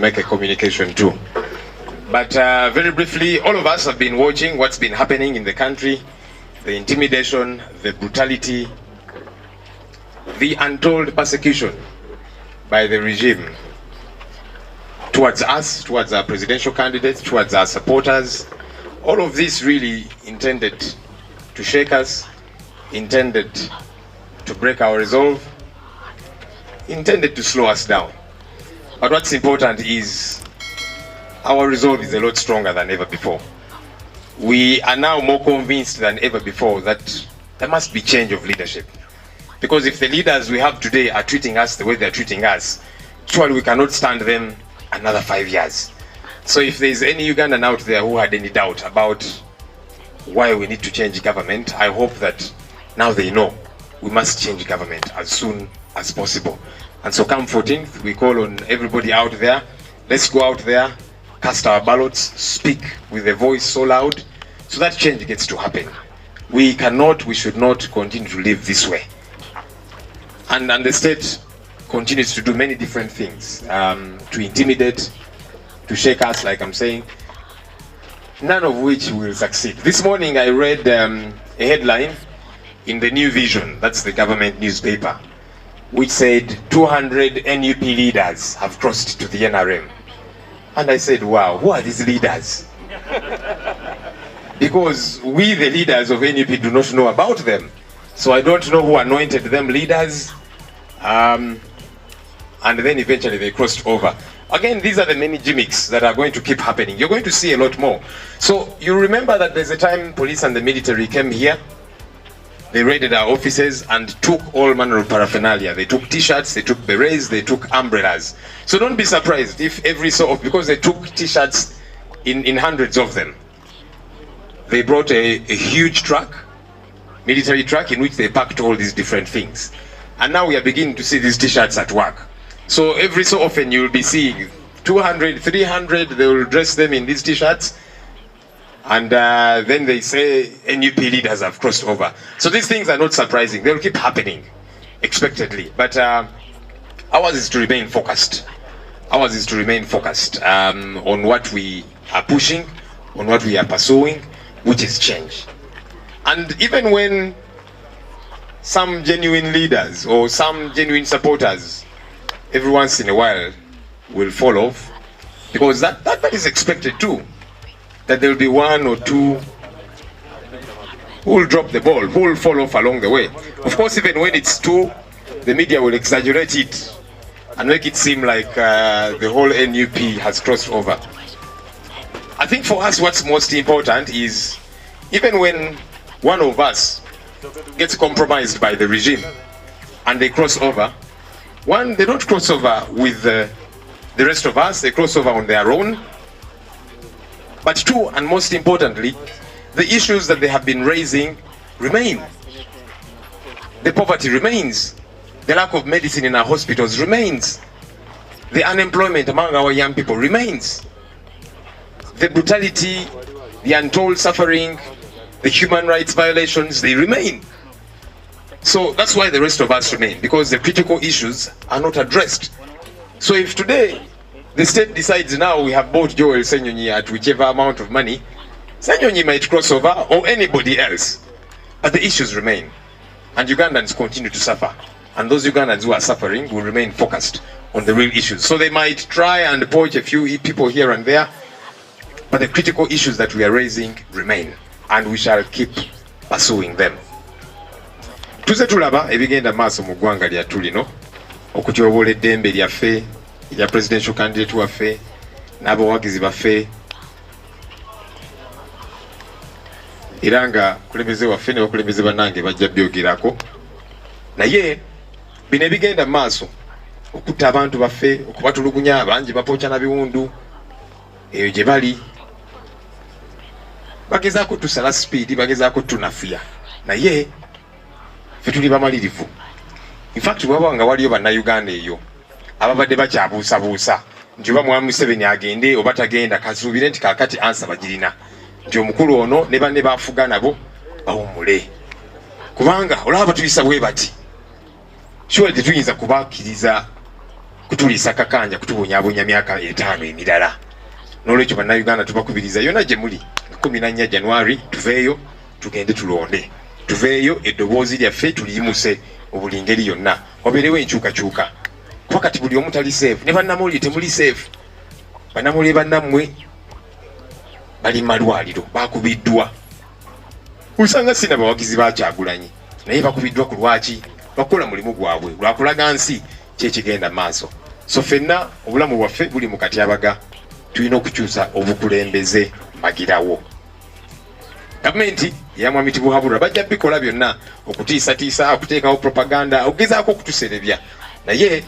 make a communication too. But very briefly, all of us have been watching what's been happening in the country, the intimidation, the brutality, the untold persecution by the regime towards us, towards our presidential candidates, towards our supporters. All of this really intended to shake us, intended to break our resolve, intended to slow us down. But what's important is our resolve is a lot stronger than ever before. We are now more convinced than ever before that there must be change of leadership. Because if the leaders we have today are treating us the way they're treating us, surely we cannot stand them another 5 years. So if there's any Ugandan out there who had any doubt about why we need to change government, I hope that now they know we must change government as soon as possible. And so come 14th, we call on everybody out there, let's go out there, cast our ballots, speak with a voice so loud, so that change gets to happen. We should not continue to live this way. And the state continues to do many different things, to intimidate, to shake us, like I'm saying, none of which will succeed. This morning I read a headline in the New Vision, that's the government newspaper, which said 200 NUP leaders have crossed to the NRM. And I said, wow, who are these leaders? Because we, the leaders of NUP, do not know about them. So I don't know who anointed them leaders. And then eventually they crossed over. Again, these are the many gimmicks that are going to keep happening. You're going to see a lot more. So you remember that there's a time police and the military came here. They raided our offices and took all manner of paraphernalia. They took t-shirts, they took berets, they took umbrellas. So don't be surprised if because they took t-shirts in hundreds of them. They brought a huge truck, military truck, in which they packed all these different things. And now we are beginning to see these t-shirts at work. So every so often you'll be seeing 200, 300, they will dress them in these t-shirts. And then they say NUP leaders have crossed over. So these things are not surprising. They'll keep happening, expectedly. But ours is to remain focused. Ours is to remain focused on what we are pushing, on what we are pursuing, which is change. And even when some genuine leaders or some genuine supporters every once in a while will fall off, because that is expected too, that there will be one or two who will drop the ball, who will fall off along the way. Of course, even when it's two, the media will exaggerate it and make it seem like the whole NUP has crossed over. I think for us what's most important is, even when one of us gets compromised by the regime and they cross over, one, they don't cross over with the rest of us, they cross over on their own. But two, and most importantly, the issues that they have been raising remain. The poverty remains. The lack of medicine in our hospitals remains. The unemployment among our young people remains. The brutality, the untold suffering, the human rights violations, they remain. So that's why the rest of us remain, because the critical issues are not addressed. So if today the state decides now we have bought Joel Senyonyi at whichever amount of money, Senyonyi might cross over, or anybody else, but the issues remain. And Ugandans continue to suffer. And those Ugandans who are suffering will remain focused on the real issues. So they might try and poach a few people here and there, but the critical issues that we are raising remain, and we shall keep pursuing them. Tuze tulaba ebigenda maaso mu ggwanga lyattu lino, okutyobola eddembe lyaffe, erya presidential candidate waffe, n'abawagizi baffe, era nga kulembeze waffe ne bakulembeze bannange bajja byogerako. Naye bino ebigenda maaso, okutta abantu baffe, okubatulugunya, abangi bapookya na biwundu, eyo gye bali, bagezaako tusala speed, bagezaako tunafuya. Naye ffe tuli bamalirivu. In fact, bwaba nga waliyo bannayuganda eyo ababadde bakyabuusabuusa nti oba Mwami Museveni agende oba tagenda, kasuubire nti kaakati ansa bagirina, nti omukulu ono ne banne baafuga nabo bawummule. Kubanga olaba batuyisa bwe bati, surely tetuyinza kubakkiriza kutuliisa kakanja kutubonyaabonya myaka 5 emirala. N'olwekyo bannayuganda tubakubiriza yonna gye muli 14 January tuveeyo tugende tulonde, tuveeyo eddoboozi lyaffe tuliyimuse obuli ngeri yonna, wabeerewo enkyukakyuka. Kuba kati buli omu tali safe, ne bannamawulire temuli safe. Bannamawulire bannammwe bali malwaliro bakubiddwa. Usanga sina bawagizi ba Kyagulanyi naye bakubiddwa ku lwaki? Bakola mulimu gwabwe lwakulaga nsi kyekigenda maaso. So ffenna obulamu bwaffe buli mu katyabaga, tulina okukyusa obukulembeze magirawo. Gavumenti ya Mwami Tibuhaburwa bajja bikola byonna okutiisatiisa, okuteekawo propaganda, okugezaako okutuserebya. Naye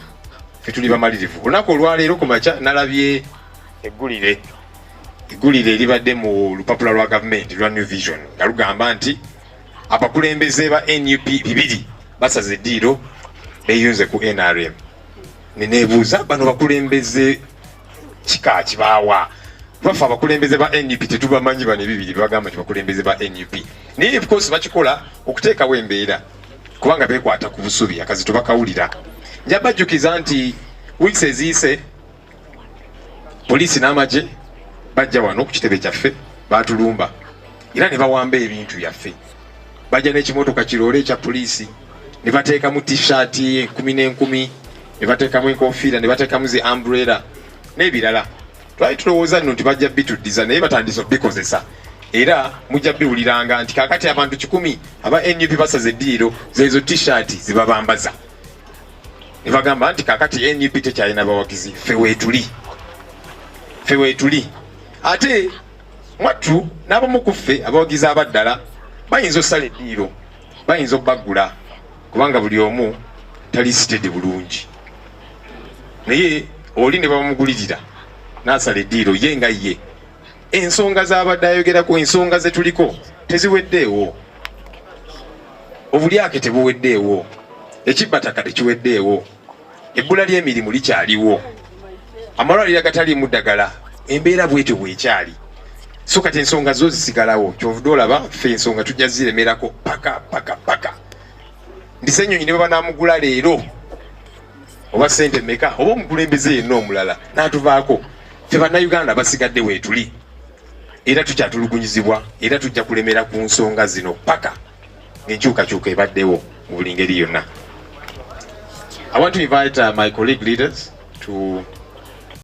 ffe tuli bamalirivu. Olunaku olwaleero ku makya nalabye eggulire eribadde mu lupapula lwa gavumenti lwa New Vision nga lugamba nti abakulembeze ba NUP 2 basaze eddiiro beeyunze ku NRM. Neneebuuza bano bakulembeze kika kibaawa? Bafa abakulembeze ba NUP tetubamanyi bano ebibiri bagamba nti bakulembeze ba NUP. Naye because bakikola okuteekawo embeera kubanga beekwata ku busubi akazito bakawulira. Nja bajjukiza nti weeks eziise poliisi n'amagye bajja wano ku kitebe kyaffe baatulumba era ne bawamba ebintu byaffe. Bajja n'ekimotoka kiroole ekya poliisi ne bateekamu t-shirt 10 ne bateekamu enkofiira ne bateekamu zi umbrella n'ebirala. Twali tulowooza nno nti bajja bituddiza naye batandise bikozesa. Era mujja biwuliranga nti kaakati abantu 10 aba NUP basaze eddiiro zeezo t-shirt zibabambaza. Ne bagamba nti kaakati NUP tekyalina bawagizi, ffe weetuli. Ate mwattu n'abamu ku ffe abawagizi abaddala bayinza ossala eddiiro, bayinza obbagula kubanga buli omu tali sitedi bulungi. Naye oli ne bamugulirira n'asala eddiiro ye nga ye. Ensonga z'abadde ayogerako, ensonga ze tuliko teziweddeewo. Obulyake tebuweddeewo. Ekibbataka tekiweddeewo. Ebbula ly'emirimu likyaliwo. Amalwaliro agataliimu ddagala, embeera bwetyo bwekyali. So kati ensonga zo zisigalawo. Kyovudde olaba ffe ensonga tujja ziremerako paka. Ndisennyonyi ne bwe banaamugula leero oba ssente mmeka oba omukulembeze yenna omulala n'atuvaako, ffe bannayuganda basigadde weetuli. Era tukyatulugunyizibwa era tujja kulemera ku nsonga zino paka ng'enkyukakyuka ebaddewo mu buli ngeri yonna. I want to invite my colleague leaders to